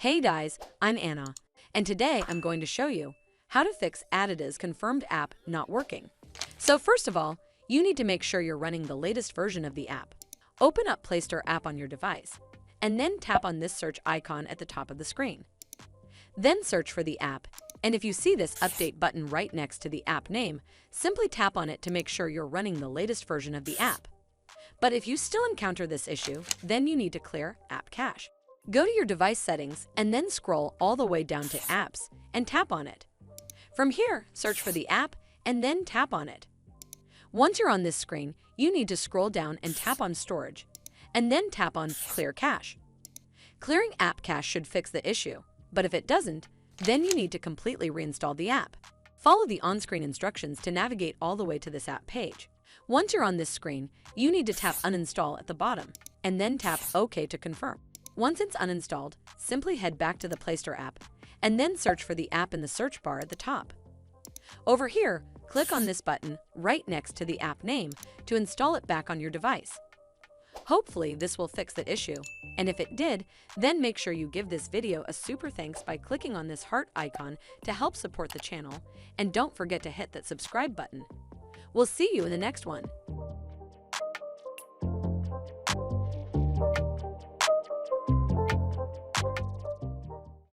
Hey guys, I'm Anna, and today I'm going to show you how to fix Adidas confirmed app not working. So first of all, you need to make sure you're running the latest version of the app. Open up Play Store app on your device, and then tap on this search icon at the top of the screen. Then search for the app, and if you see this update button right next to the app name, simply tap on it to make sure you're running the latest version of the app. But if you still encounter this issue, then you need to clear app cache. Go to your device settings and then scroll all the way down to Apps and tap on it. From here, search for the app and then tap on it. Once you're on this screen, you need to scroll down and tap on Storage, and then tap on Clear Cache. Clearing app cache should fix the issue, but if it doesn't, then you need to completely reinstall the app. Follow the on-screen instructions to navigate all the way to this app page. Once you're on this screen, you need to tap Uninstall at the bottom, and then tap OK to confirm. Once it's uninstalled, simply head back to the Play Store app, and then search for the app in the search bar at the top. Over here, click on this button right next to the app name to install it back on your device. Hopefully, this will fix the issue, and if it did, then make sure you give this video a super thanks by clicking on this heart icon to help support the channel, and don't forget to hit that subscribe button. We'll see you in the next one.